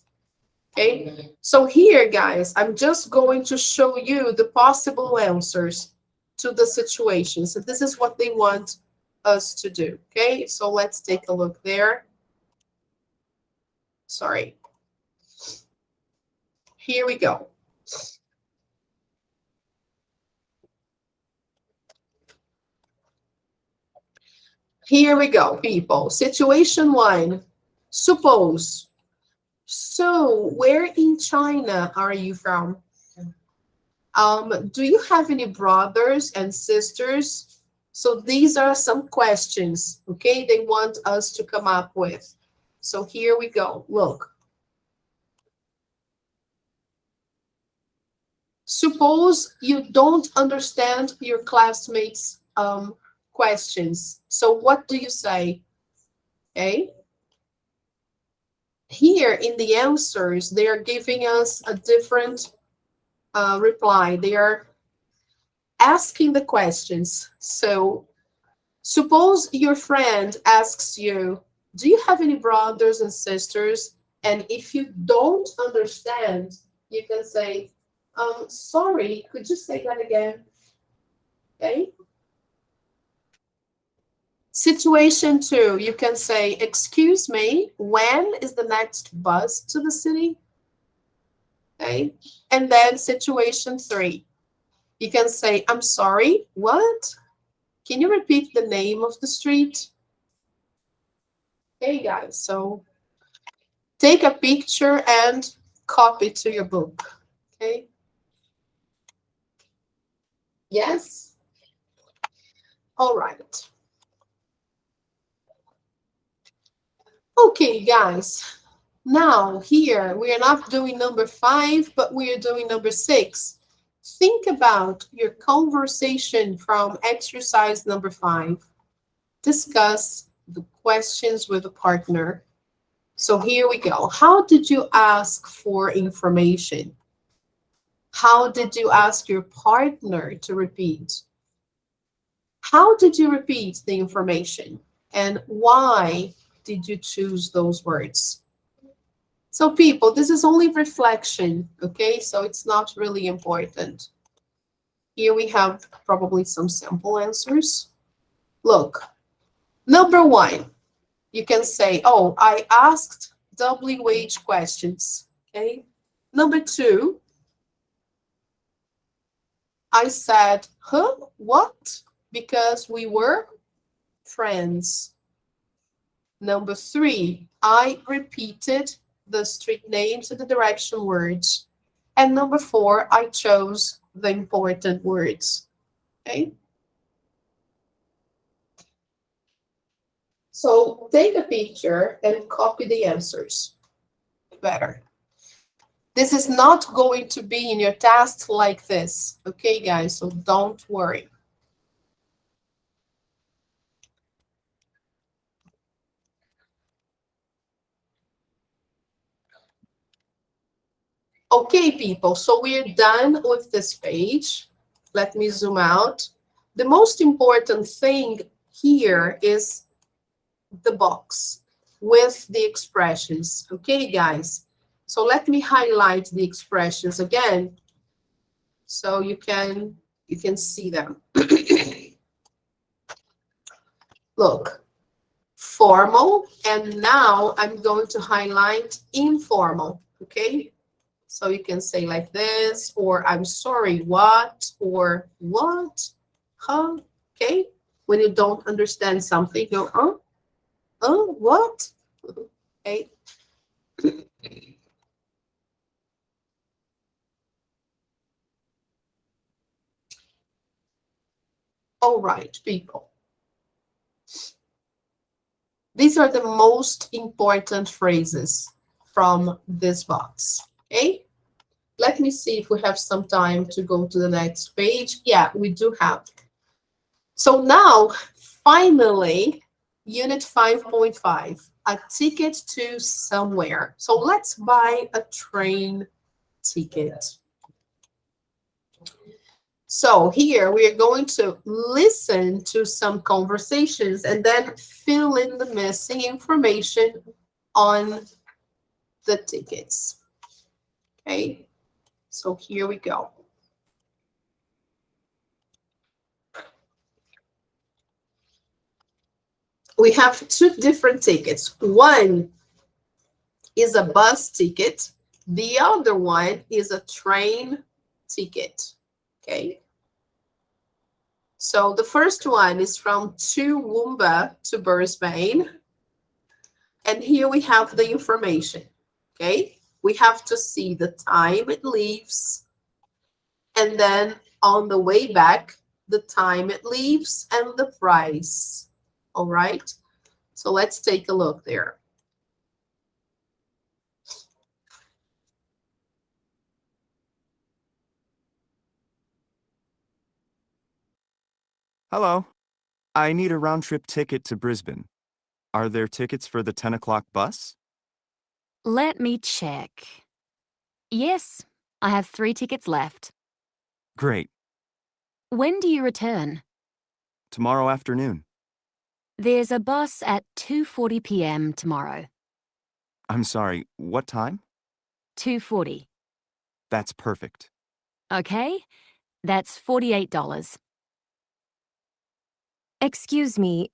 Okay, so here, guys, I'm just going to show you the possible answers to the situation. So this is what they want us to do. Okay, so let's take a look there. Sorry. Here we go. Here we go, people. Situation one. Suppose. So, where in China are you from? Do you have any brothers and sisters? So these are some questions, okay, they want us to come up with. So here we go. Look. Suppose you don't understand your classmates' questions. So what do you say? Okay. Here in the answers, they are giving us a different reply. They are asking the questions. So suppose your friend asks you, do you have any brothers and sisters? And if you don't understand, you can say, sorry, could you say that again? Okay. Situation 2, you can say, excuse me, when is the next bus to the city? Okay. And then situation 3, you can say, I'm sorry, what? Can you repeat the name of the street? Hey guys, so take a picture and copy to your book. Okay. Yes? All right. Okay, guys. Now, here, we are not doing number 5, but we are doing number 6. Think about your conversation from exercise number 5. Discuss the questions with a partner. So here we go. How did you ask for information? How did you ask your partner to repeat? How did you repeat the information? And why did you choose those words? So people, this is only reflection, okay? So it's not really important. Here we have probably some sample answers. Look, number 1, you can say, oh, I asked WH questions, okay? Number 2, I said, huh, what? Because we were friends. Number 3, I repeated the street names and the direction words. And number 4, I chose the important words. Okay? So take a picture and copy the answers. Better. This is not going to be in your task like this. Okay, guys? So don't worry. Okay, people, so we're done with this page. Let me zoom out. The most important thing here is the box with the expressions. Okay, guys? So let me highlight the expressions again so you can see them. Look, formal, and now I'm going to highlight informal, okay? So you can say like this, or I'm sorry, what? Or what? Huh? Okay? When you don't understand something, you go, what? Okay. All right, people. These are the most important phrases from this box, okay? Let me see if we have some time to go to the next page. Yeah, we do have. So now, finally, Unit 5.5, a ticket to somewhere. So let's buy a train ticket. So here we are going to listen to some conversations and then fill in the missing information on the tickets. Okay, so here we go. We have 2 different tickets. One is a bus ticket. The other one is a train ticket. Okay. So the first one is from Toowoomba to Brisbane. And here we have the information. Okay. We have to see the time it leaves, and then on the way back, the time it leaves and the price. All right? So let's take a look there. Hello. I need a round-trip ticket to Brisbane. Are there tickets for the 10 o'clock bus? Let me check. Yes, I have 3 tickets left. Great. When do you return? Tomorrow afternoon. There's a bus at 2:40 p.m. tomorrow. I'm sorry, what time? 2:40. That's perfect. Okay, that's $48. Excuse me,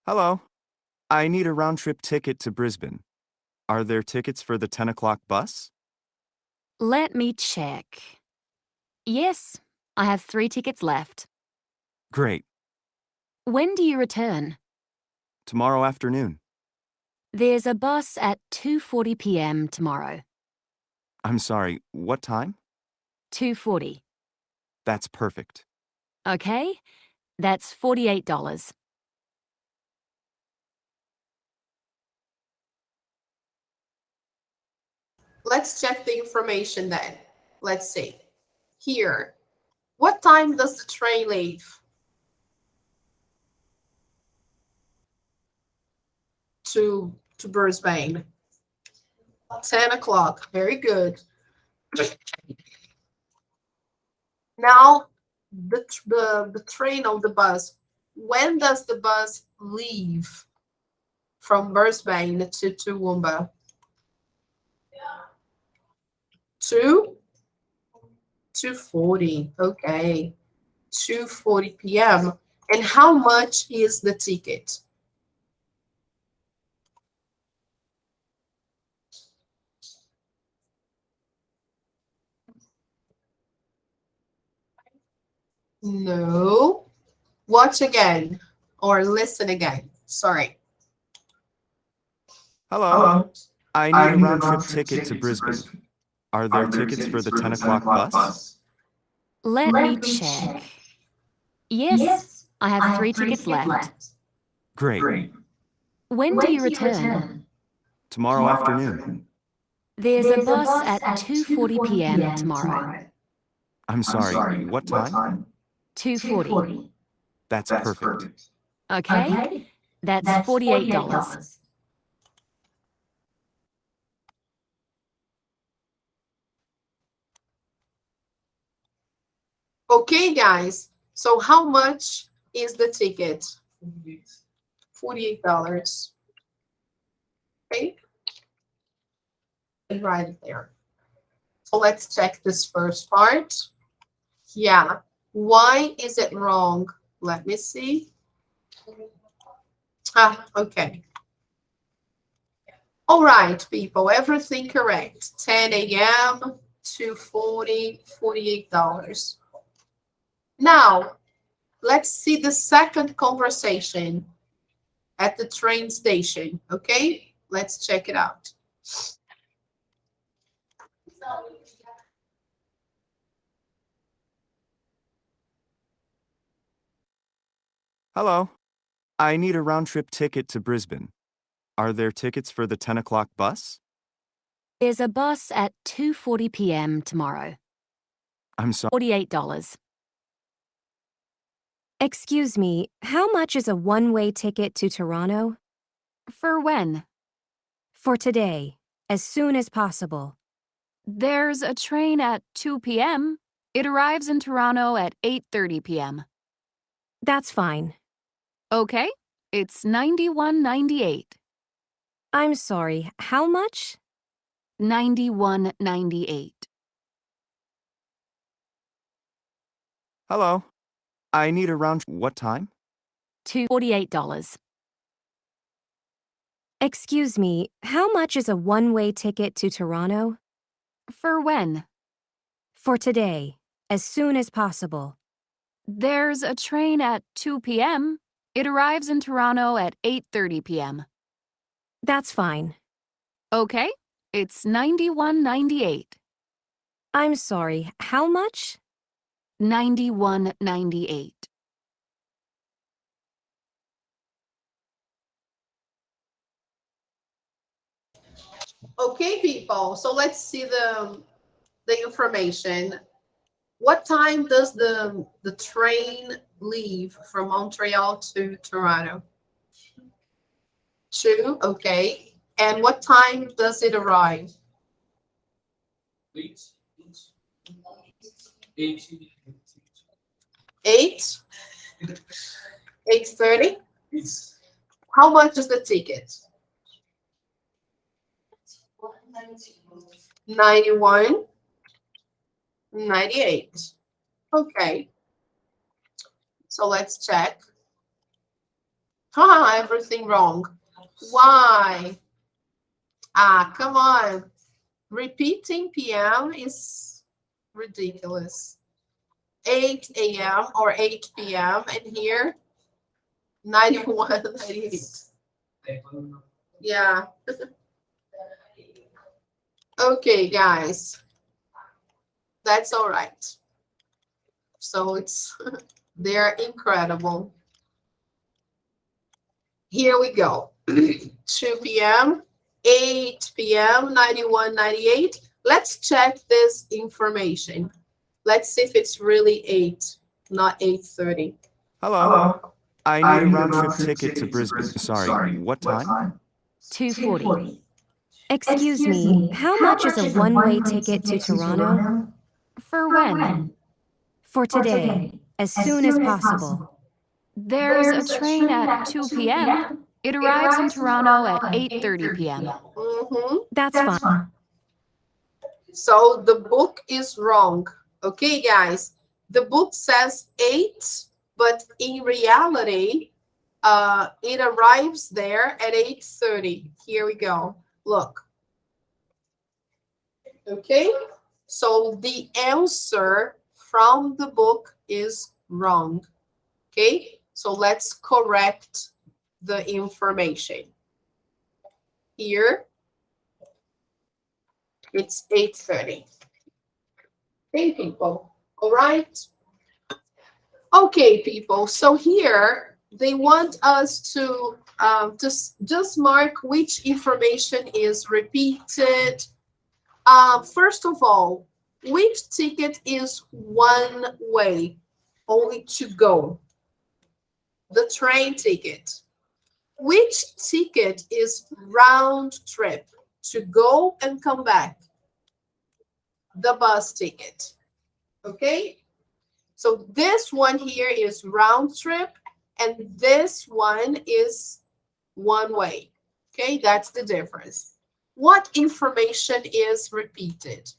Hello. I need a round-trip ticket to Brisbane. Are there tickets for the 10 o'clock bus? let me check. Yes, I have 3 tickets left. Great. When do you return? Tomorrow afternoon. There's a bus at 2:40 p.m. tomorrow. I'm sorry, what time? 2:40. That's perfect. Okay, that's $48. Let's check the information then. Let's see. Here, what time does the train leave? To Brisbane. 10 o'clock. Very good. Now, the train or the bus. When does the bus leave from Brisbane to Toowoomba? 2:40. Okay. 2:40 p.m. And how much is the ticket? No. Watch again or listen again. Sorry. Hello. I need a round-trip ticket to Brisbane. Are there tickets for the 10 o'clock bus? Let me check. Yes, I have 3 tickets left. Great. When do you return? Tomorrow afternoon. There's a bus at 2:40 p.m. tomorrow. I'm sorry, what time? 2:40. That's perfect. Okay, that's $48. Okay, guys. So how much is the ticket? $48. Okay. And write it there. So let's check this first part. Yeah. Why is it wrong? Let me see. Okay. All right, people, everything correct. 10 a.m. to $48. Now, let's see the second conversation at the train station, okay? Let's check it out. Hello. I need a round-trip ticket to Brisbane. Are there tickets for the 10 o'clock bus? There's a bus at 2:40 p.m. tomorrow. I'm sorry. $48. Excuse me, how much is a one-way ticket to Toronto? For when? For today, as soon as possible. There's a train at 2 p.m. It arrives in Toronto at 8:30 p.m. That's fine. Okay, it's $91.98. I'm sorry, how much? $91.98. Hello. I need a round. What time? $48. Excuse me, how much is a one-way ticket to Toronto? For when? For today, as soon as possible. There's a train at 2 p.m. It arrives in Toronto at 8:30 p.m. That's fine. Okay, it's $91.98. I'm sorry, how much? $91.98. Okay, people. So let's see the information. What time does the train leave from Montreal to Toronto? 2, okay. And what time does it arrive? 8. 8. 8? 8:30? It's How much is the ticket? 91, 98. Okay. So let's check. Everything wrong. Why? Come on. Repeating PM is ridiculous. 8 a.m. or 8 p.m. and here 91, 98. Yeah. Okay, guys. That's all right. So it's they're incredible. Here we go. 2 p.m., 8 p.m., 91, 98. Let's check this information. Let's see if it's really 8, not 8:30. Hello. I need a round trip ticket to Brisbane. Sorry, what time? 2:40. Excuse me, how much is a one-way ticket to Toronto? For when? For today, as soon as possible. There's a train at 2 p.m. It arrives in Toronto at 8:30 p.m. That's fine. So the book is wrong. Okay, guys. The book says 8, but in reality, it arrives there at 8:30. Here we go. Look. Okay, so the answer from the book is wrong. Okay, so let's correct the information. Here, it's 8:30. Okay, people. All right. Okay, people. So here they want us to just mark which information is repeated. First of all, which ticket is one way, only to go? The train ticket. Which ticket is round trip, to go and come back? The bus ticket. Okay? So this one here is round trip, and this one is one way. Okay, that's the difference. What information is repeated?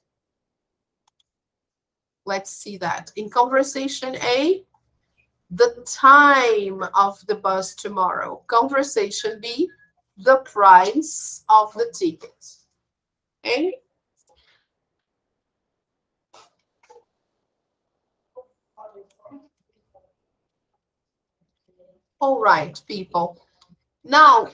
Let's see that. In conversation A, the time of the bus tomorrow. Conversation B, the price of the ticket. Okay? All right, people. Now,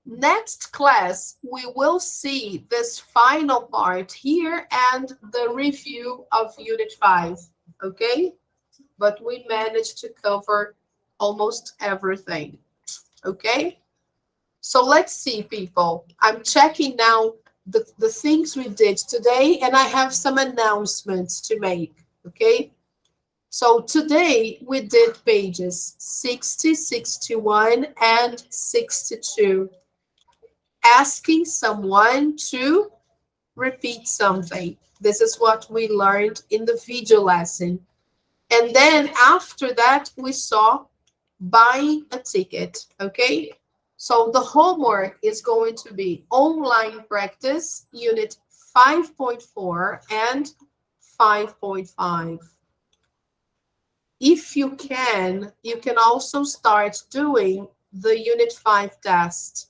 next class, we will see this final part here and the review of Unit 5, okay? But we managed to cover almost everything, okay? So let's see, people. I'm checking now the things we did today, and I have some announcements to make, okay? So today we did pages 60, 61, and 62. Asking someone to repeat something. This is what we learned in the video lesson. And then after that, we saw buying a ticket, okay? So the homework is going to be online practice, unit 5.4 and 5.5. If you can also start doing the unit 5 test.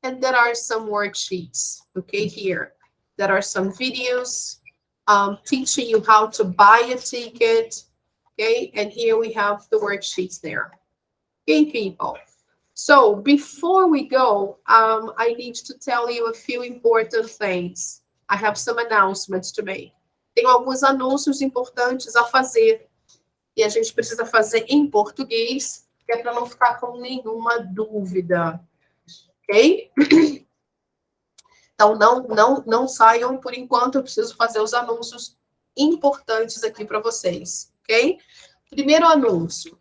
And there are some worksheets, okay, here. There are some videos teaching you how to buy a ticket, okay? And here we have the worksheets there. Okay, people. So before we go, I need to tell you a few important things. I have some announcements to make. Tenho alguns anúncios importantes a fazer. E a gente precisa fazer em português, que é para não ficar com nenhuma dúvida. Ok? Então, não saiam por enquanto, eu preciso fazer os anúncios importantes aqui para vocês. Ok? Primeiro anúncio.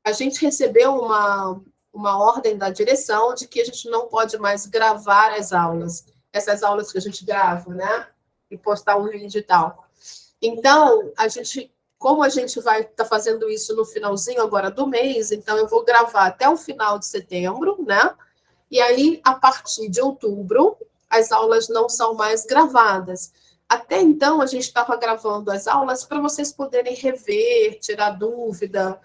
A gente recebeu uma ordem da direção de que a gente não pode mais gravar as aulas. Essas aulas que a gente grava, né? E postar um vídeo e tal. Então, como a gente vai estar fazendo isso no finalzinho agora do mês, então eu vou gravar até o final de setembro, né? E aí, a partir de outubro, as aulas não são mais gravadas. Até então, a gente estava gravando as aulas para vocês poderem rever, tirar dúvida,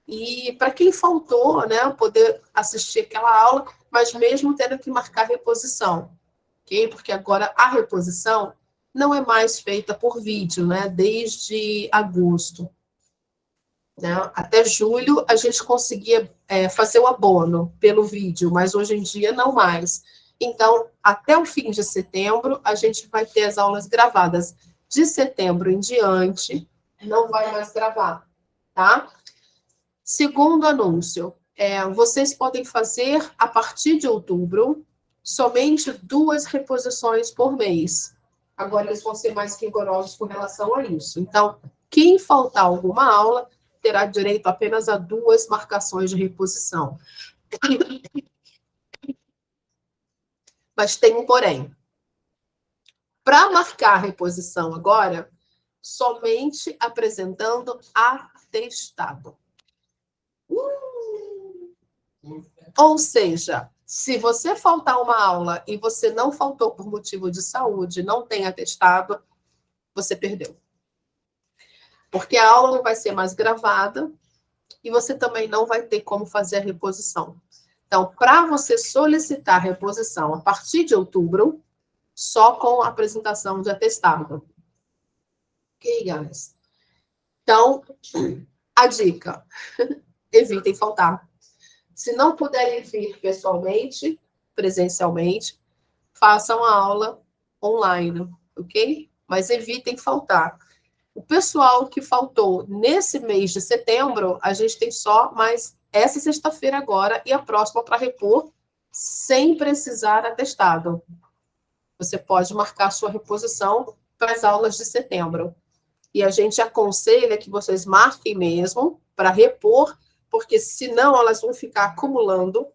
e para quem faltou, né, poder assistir aquela aula, mas mesmo tendo que marcar reposição, ok? Porque agora a reposição não é mais feita por vídeo, né, desde agosto. Né? Até julho a gente conseguia fazer o abono pelo vídeo, mas hoje em dia não mais. Então, até o fim de setembro, a gente vai ter as aulas gravadas. De setembro em diante, não vai mais gravar, tá? Segundo anúncio, vocês podem fazer, a partir de outubro, somente 2 reposições por mês. Agora, eles vão ser mais rigorosos com relação a isso. Então, quem faltar alguma aula, terá direito apenas a 2 marcações de reposição. Mas tem um porém. Para marcar a reposição agora, somente apresentando atestado. Ou seja, se você faltar uma aula e você não faltou por motivo de saúde, não tem atestado, você perdeu. Porque a aula não vai ser mais gravada e você também não vai ter como fazer a reposição. Então, para você solicitar a reposição a partir de outubro, só com a apresentação de atestado. Ok, guys? Então, a dica, evitem faltar. Se não puderem vir pessoalmente, presencialmente, façam a aula online, ok? Mas evitem faltar. O pessoal que faltou nesse mês de setembro, a gente tem só mais essa sexta-feira agora e a próxima para repor, sem precisar atestado. Você pode marcar sua reposição para as aulas de setembro. E a gente aconselha que vocês marquem mesmo para repor, porque senão elas vão ficar acumulando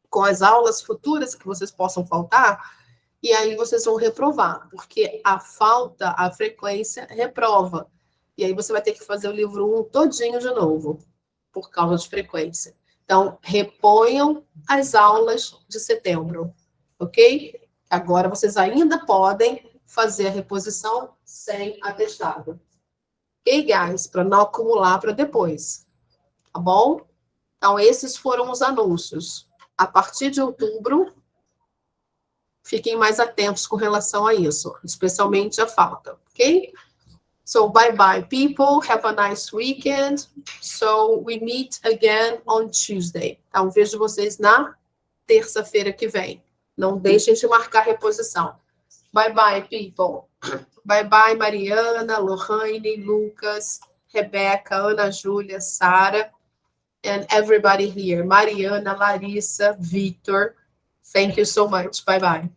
com as aulas futuras que vocês possam faltar, e aí vocês vão reprovar, porque a falta, a frequência, reprova. E aí você vai ter que fazer o livro 1 todinho de novo, por causa de frequência. Então, reponham as aulas de setembro, ok? Agora vocês ainda podem fazer a reposição sem atestado. Ok, guys? Para não acumular para depois. Tá bom? Então, esses foram os anúncios. A partir de outubro, fiquem mais atentos com relação a isso, especialmente a falta, ok? So, bye-bye, people. Have a nice weekend. So, we meet again on Tuesday. Então, vejo vocês na terça-feira que vem. Não deixem de marcar reposição. Bye-bye, people. Bye-bye, Mariana, Lohane, Lucas, Rebeca, Ana Júlia, Sara, and everybody here. Mariana, Larissa, Victor. Thank you so much. Bye-bye.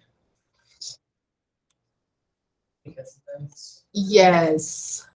Yes.